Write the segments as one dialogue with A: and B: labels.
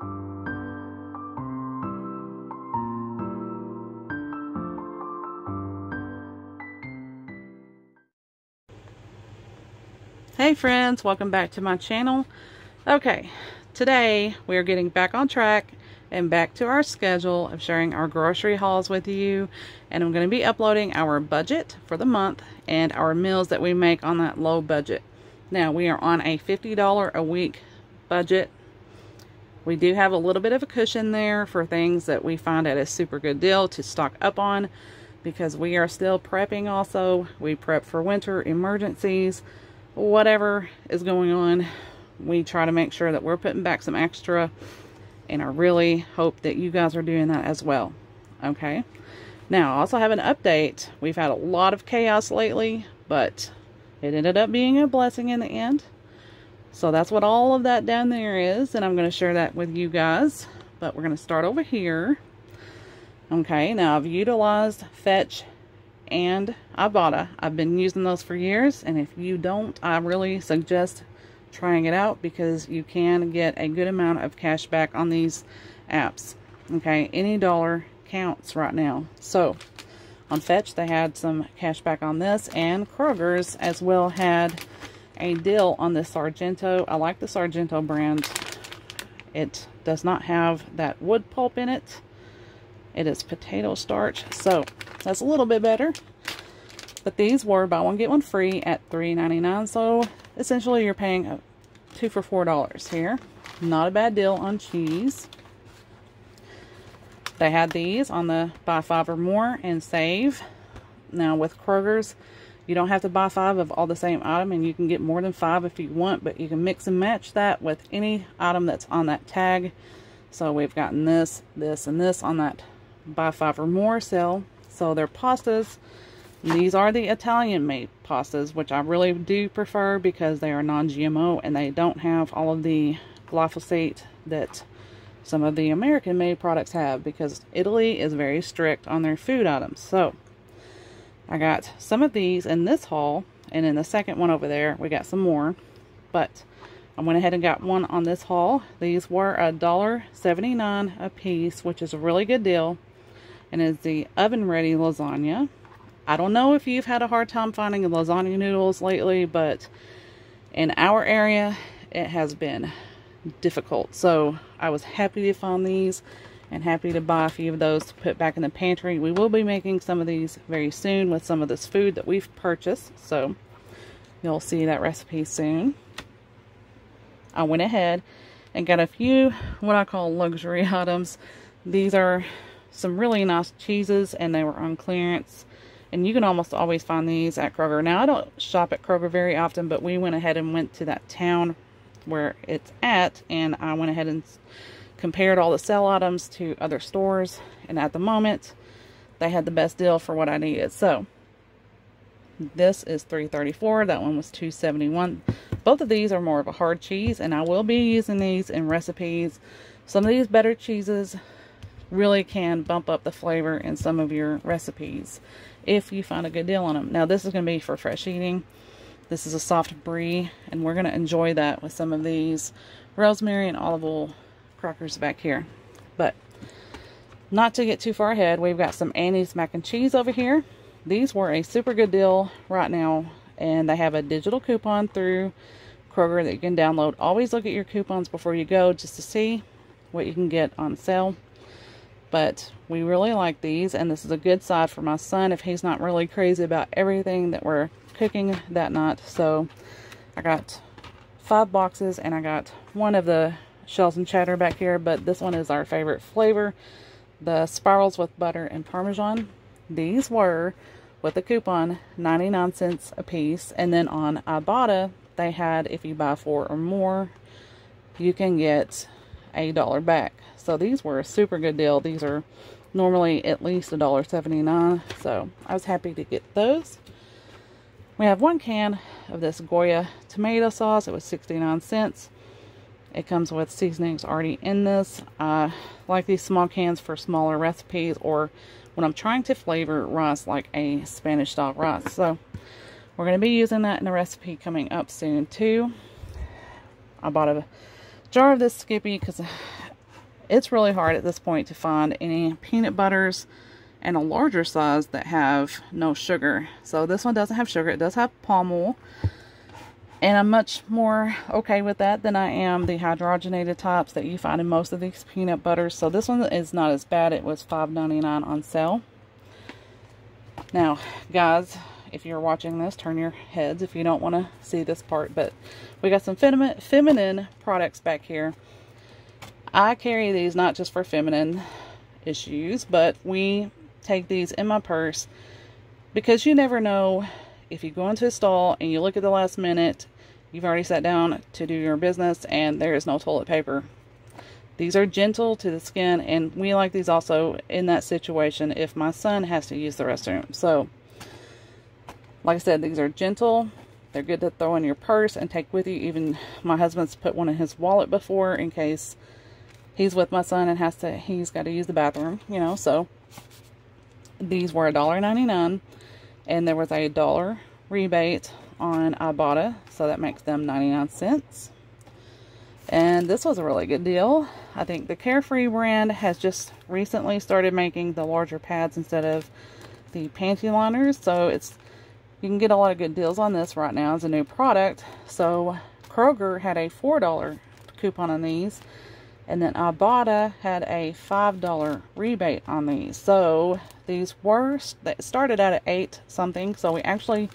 A: Hey friends, welcome back to my channel. Okay, today we are getting back on track and back to our schedule of sharing our grocery hauls with you, and I'm going to be uploading our budget for the month and our meals that we make on that low budget. Now we are on a $50 a week budget. We do have a little bit of a cushion there for things that we find at a super good deal to stock up on, because we are still prepping also. We prep for winter emergencies. Whatever is going on, we try to make sure that we're putting back some extra, and I really hope that you guys are doing that as well. Okay, now I also have an update. We've had a lot of chaos lately, but it ended up being a blessing in the end. So that's what all of that down there is, and I'm going to share that with you guys. But we're going to start over here. Okay, now I've utilized Fetch and Ibotta. I've been using those for years, and if you don't, I really suggest trying it out, because you can get a good amount of cash back on these apps. Okay, any dollar counts right now. So on Fetch they had some cash back on this, and Kroger's as well had a deal on this Sargento. I like the Sargento brand. It does not have that wood pulp in it. It is potato starch, so that's a little bit better. But these were buy one get one free at $3.99, so essentially you're paying 2 for $4 here. Not a bad deal on cheese. They had these on the buy 5 or more and save. Now with Kroger's, you don't have to buy 5 of all the same item, and you can get more than 5 if you want, but you can mix and match that with any item that's on that tag. So we've gotten this, this, and this on that buy 5 or more sale. So they're pastas. These are the Italian made pastas, which I really do prefer because they are non-GMO and they don't have all of the glyphosate that some of the American made products have, because Italy is very strict on their food items. So I got some of these in this haul, and in the second one over there we got some more, but I went ahead and got one on this haul. These were $1.79 a piece, which is a really good deal, and is the oven ready lasagna. I don't know if you've had a hard time finding lasagna noodles lately, but in our area it has been difficult. So I was happy to find these and happy to buy a few of those to put back in the pantry. We will be making some of these very soon with some of this food that we've purchased, so you'll see that recipe soon. I went ahead and got a few what I call luxury items. These are some really nice cheeses, and they were on clearance, and you can almost always find these at Kroger. Now I don't shop at Kroger very often, but we went ahead and went to that town where it's at, and I went ahead and compared all the sale items to other stores, and at the moment they had the best deal for what I needed. So this is $3.34. That one was $2.71. Both of these are more of a hard cheese, and I will be using these in recipes. Some of these better cheeses really can bump up the flavor in some of your recipes if you find a good deal on them. Now this is going to be for fresh eating. This is a soft brie, and we're going to enjoy that with some of these rosemary and olive oil crackers back here. But not to get too far ahead, we've got some Annie's mac and cheese over here. These were a super good deal right now, and they have a digital coupon through Kroger that you can download. Always look at your coupons before you go, just to see what you can get on sale. But we really like these, and this is a good side for my son if he's not really crazy about everything that we're cooking that night. So I got 5 boxes, and I got one of the shells and cheddar back here, but this one is our favorite flavor, the spirals with butter and Parmesan. These were, with the coupon, 99 cents a piece, and then on Ibotta they had, if you buy 4 or more, you can get $1 back. So these were a super good deal. These are normally at least $1.79, so I was happy to get those. We have 1 can of this Goya tomato sauce. It was 69 cents. It comes with seasonings already in this. I like these small cans for smaller recipes, or when I'm trying to flavor rice like a Spanish style rice. So we're going to be using that in a recipe coming up soon too. I bought a jar of this Skippy because it's really hard at this point to find any peanut butters and a larger size that have no sugar. So this one doesn't have sugar. It does have palm oil. And I'm much more okay with that than I am the hydrogenated types that you find in most of these peanut butters. So this one is not as bad. It was $5.99 on sale. Now, guys, if you're watching this, turn your heads if you don't want to see this part. But we got some feminine products back here. I carry these not just for feminine issues, but we take these in my purse because you never know. If you go into a stall and you look at the last minute, you've already sat down to do your business and there is no toilet paper. These are gentle to the skin, and we like these also in that situation if my son has to use the restroom. So, like I said, these are gentle. They're good to throw in your purse and take with you. Even my husband's put one in his wallet before in case he's with my son and he's got to use the bathroom, you know. So, these were $1.99. And there was a $1 rebate on Ibotta, so that makes them 99 cents. And this was a really good deal. I think the Carefree brand has just recently started making the larger pads instead of the panty liners. So you can get a lot of good deals on this right now as a new product. So Kroger had a $4 coupon on these. And then Ibotta had a $5 rebate on these. So these started out at $8 something. So we actually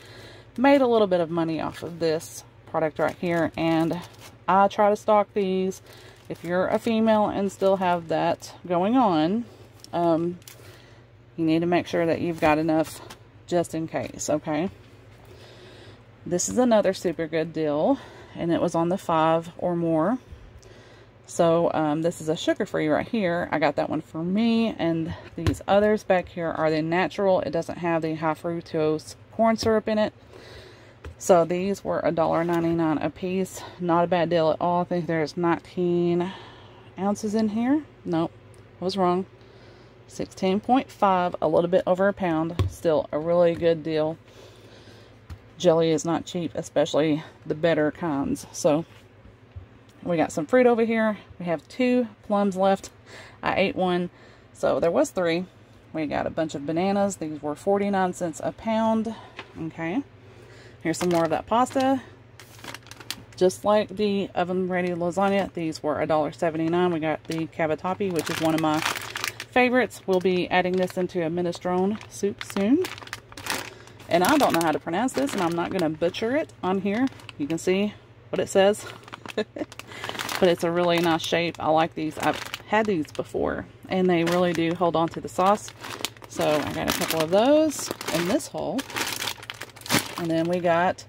A: made a little bit of money off of this product right here. And I try to stock these. If you're a female and still have that going on, you need to make sure that you've got enough just in case, okay? This is another super good deal. And it was on the 5 or more. So, this is a sugar-free right here. I got that one for me. And these others back here are the natural. It doesn't have the high fructose corn syrup in it. So, these were $1.99 a piece. Not a bad deal at all. I think there's 19 ounces in here. Nope, I was wrong. 16.5, a little bit over a pound. Still a really good deal. Jelly is not cheap, especially the better kinds. So, we got some fruit over here. We have 2 plums left. I ate one, so there was 3. We got a bunch of bananas. These were 49 cents a pound. Okay. Here's some more of that pasta. Just like the oven-ready lasagna, these were $1.79. We got the cavatappi, which is one of my favorites. We'll be adding this into a minestrone soup soon. And I don't know how to pronounce this, and I'm not going to butcher it on here. You can see what it says. But it's a really nice shape. I like these. I've had these before, and they really do hold on to the sauce. So I got a couple of those in this haul. And then we got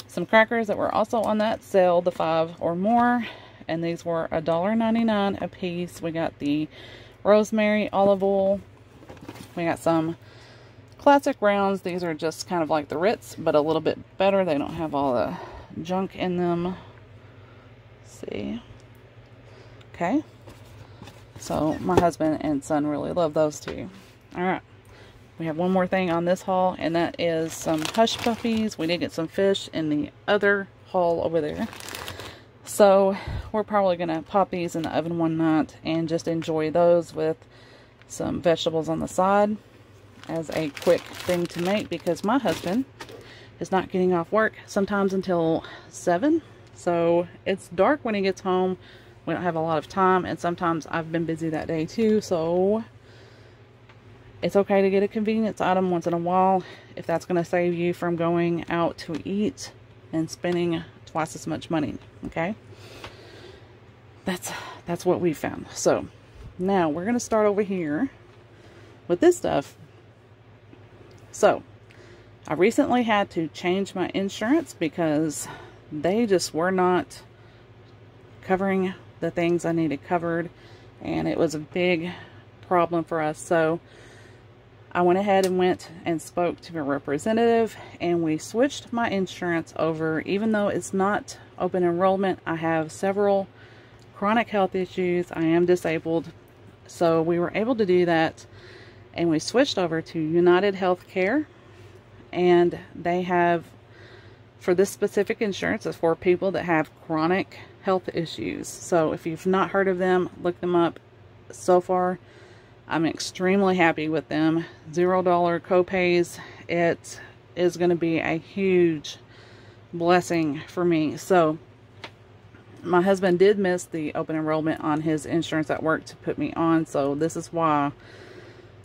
A: some crackers that were also on that sale, the 5 or more. And these were $1.99 a piece. We got the rosemary olive oil. We got some classic rounds. These are just kind of like the Ritz, but a little bit better. They don't have all the junk in them. See. Okay. So my husband and son really love those two. Alright. We have one more thing on this haul, and that is some hush puppies. We did get some fish in the other haul over there. So we're probably going to pop these in the oven one night and just enjoy those with some vegetables on the side as a quick thing to make, because my husband is not getting off work sometimes until 7. So it's dark when he gets home. We don't have a lot of time, and sometimes I've been busy that day too. So it's okay to get a convenience item once in a while if that's going to save you from going out to eat and spending twice as much money. Okay, that's what we found. So now we're going to start over here with this stuff. So I recently had to change my insurance because they just were not covering the things I needed covered, and it was a big problem for us. So I went ahead and spoke to a representative, and we switched my insurance over. Even though it's not open enrollment, I have several chronic health issues. I am disabled, so we were able to do that, and we switched over to United Healthcare, and they have, for this specific insurance, it's for people that have chronic health issues. So if you've not heard of them, look them up. so far, I'm extremely happy with them. $0 copays. It is going to be a huge blessing for me. So my husband did miss the open enrollment on his insurance at work to put me on, so this is why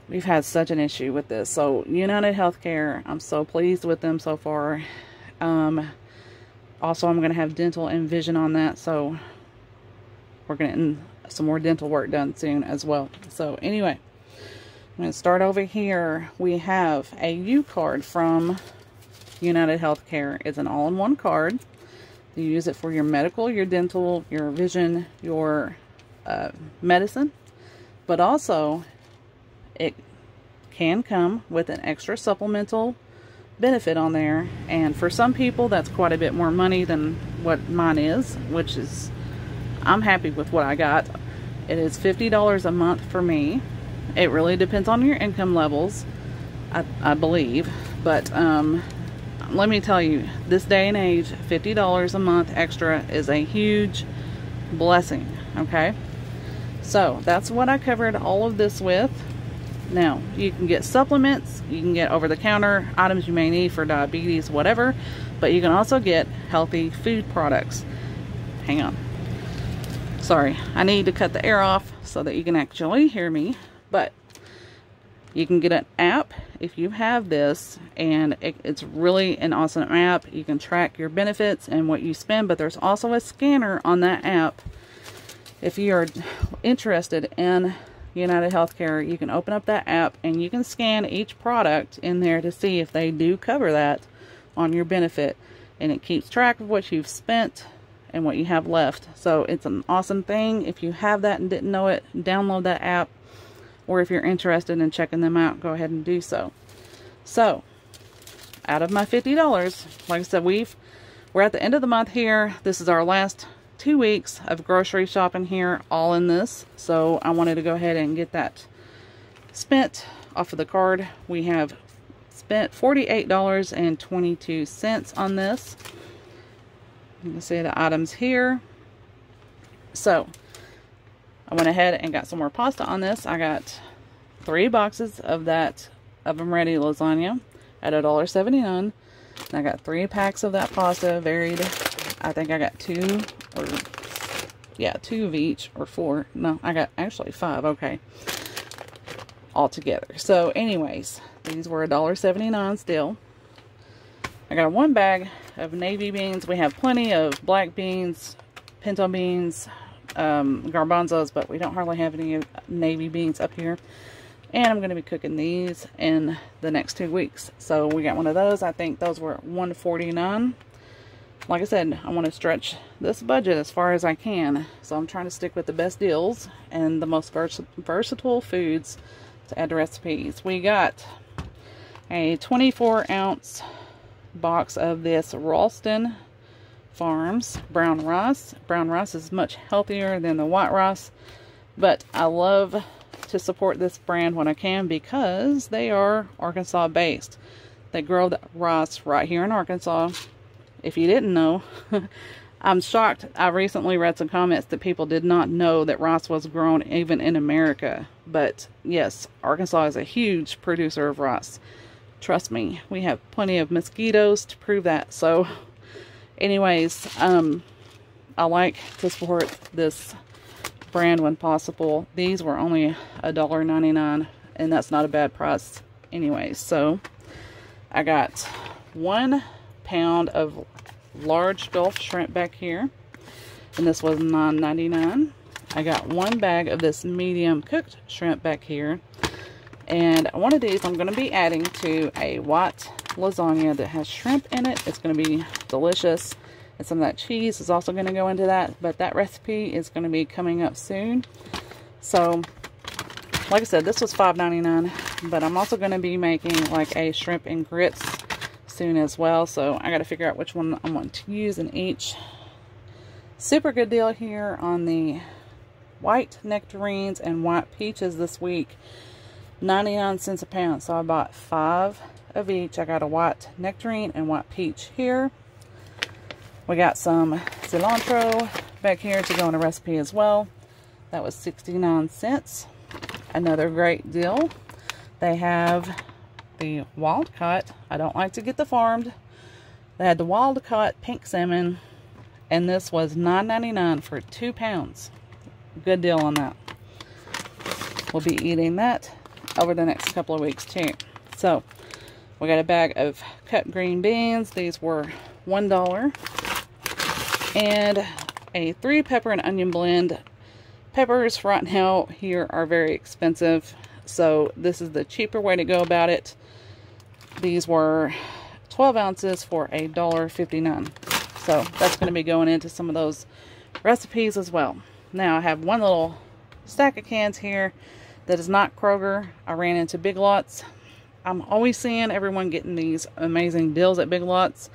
A: we've had such an issue with this. So United Healthcare, I'm so pleased with them so far. Also, I'm going to have dental and vision on that, so we're getting some more dental work done soon as well. So anyway, I'm going to start over here. We have a U card from United Healthcare. It's an all-in-one card. You use it for your medical, your dental, your vision, your medicine, but also it can come with an extra supplemental benefit on there, and for some people that's quite a bit more money than what mine is, which is, I'm happy with what I got. It is $50 a month for me. It really depends on your income levels, I believe, but let me tell you, this day and age, $50 a month extra is a huge blessing. Okay, so that's what I covered all of this with. Now, you can get supplements, you can get over-the-counter items you may need for diabetes, whatever, but you can also get healthy food products. Hang on. Sorry, I need to cut the air off so that you can actually hear me, but you can get an app if you have this, and it's really an awesome app. You can track your benefits and what you spend, but there's also a scanner on that app. If you're interested in United Healthcare, you can open up that app and you can scan each product in there to see if they do cover that on your benefit, and it keeps track of what you've spent and what you have left. So it's an awesome thing. If you have that and didn't know it, download that app, or if you're interested in checking them out, go ahead and do so. So out of my $50, like I said, we're at the end of the month here. This is our last 2 weeks of grocery shopping here, all in this. So I wanted to go ahead and get that spent off of the card. We have spent $48.22 on this. You can see the items here. So I went ahead and got some more pasta on this. I got 3 boxes of that oven ready lasagna at $1.79. And I got 3 packs of that pasta, varied. I think I got 2 of each, or 4. No, I got actually 5. Okay, all together. So anyways, these were $1.79 still. I got 1 bag of navy beans. We have plenty of black beans, pinto beans, garbanzos, but we don't hardly have any navy beans up here. And I'm going to be cooking these in the next 2 weeks. So we got one of those. I think those were $1.49. Like I said, I want to stretch this budget as far as I can. So I'm trying to stick with the best deals and the most versatile foods to add to recipes. We got a 24-ounce box of this Ralston Farms brown rice. Brown rice is much healthier than the white rice, but I love to support this brand when I can because they are Arkansas based. They grow the rice right here in Arkansas. If you didn't know, I'm shocked. I recently read some comments that people did not know that rice was grown even in America. But yes, Arkansas is a huge producer of rice. Trust me, we have plenty of mosquitoes to prove that. So anyways, I like to support this brand when possible. These were only $1.99, and that's not a bad price anyways. So I got 1 pound of large Gulf shrimp back here, and this was $9.99. I got 1 bag of this medium cooked shrimp back here, and one of these I'm going to be adding to a white lasagna that has shrimp in it. It's going to be delicious, and some of that cheese is also going to go into that, but that recipe is going to be coming up soon. So like I said, this was $5.99, but I'm also going to be making like a shrimp and grits soon as well. So I got to figure out which one I want to use in each. Super good deal here on the white nectarines and white peaches this week. 99 cents a pound. So I bought 5 of each. I got a white nectarine and white peach here. We got some cilantro back here to go in a recipe as well. That was 69 cents. Another great deal. They have the wild caught. I don't like to get the farmed. They had the wild caught pink salmon, and this was $9.99 for 2 pounds. Good deal on that. We'll be eating that over the next couple of weeks too. So we got a bag of cut green beans. These were $1. And a 3 pepper and onion blend. Peppers right now here are very expensive, so this is the cheaper way to go about it. These were 12 ounces for $1.59. So that's going to be going into some of those recipes as well. Now I have one little stack of cans here that is not Kroger. I ran into Big Lots. I'm always seeing everyone getting these amazing deals at Big Lots.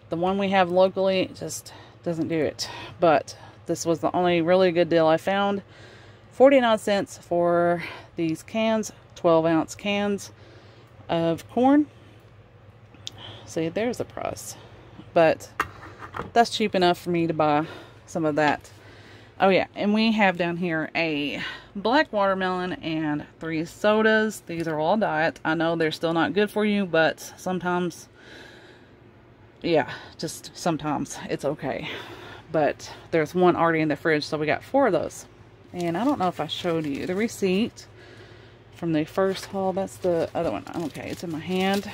A: The one we have locally just doesn't do it. But this was the only really good deal I found. 49 cents for these cans, 12-ounce cans of corn. See, there's the price. But that's cheap enough for me to buy some of that. Oh yeah, and we have down here a black watermelon and 3 sodas. These are all diet. I know they're still not good for you, but sometimes, yeah, just sometimes it's okay. But there's one already in the fridge, so we got 4 of those. And I don't know if I showed you the receipt from the first haul. That's the other one. Okay, it's in my hand.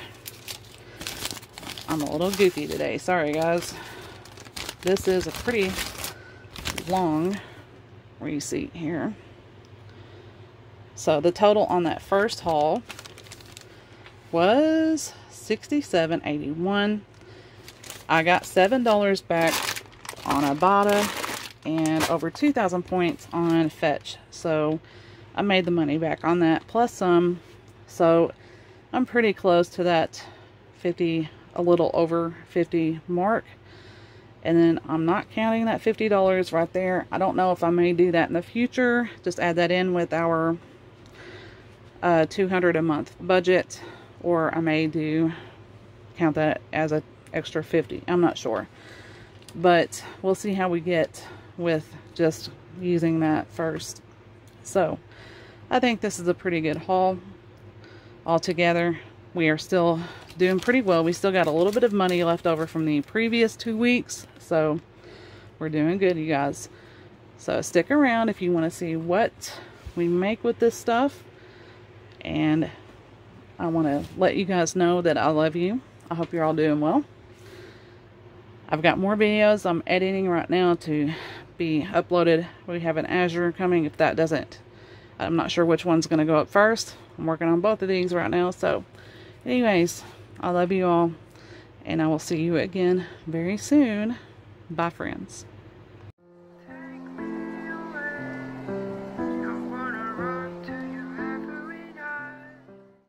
A: I'm a little goofy today. Sorry, guys. This is a pretty long receipt here. So the total on that first haul was $67.81. I got $7 back on Ibotta and over 2,000 points on Fetch. So I made the money back on that plus some. So I'm pretty close to that 50, a little over 50 mark. And then I'm not counting that $50 right there. I don't know if I may do that in the future. Just add that in with our $200 a month budget. Or I may count that as an extra 50. I'm not sure. But we'll see how we get with just using that first. So I think this is a pretty good haul altogether. We are still doing pretty well. We still got a little bit of money left over from the previous 2 weeks. So we're doing good, you guys. So stick around if you want to see what we make with this stuff. And I want to let you guys know that I love you. I hope you're all doing well. I've got more videos I'm editing right now to be uploaded. We have an Azure coming. If that doesn't, I'm not sure which one's going to go up first. I'm working on both of these right now. So anyways, I love you all, and I will see you again very soon. Bye, friends.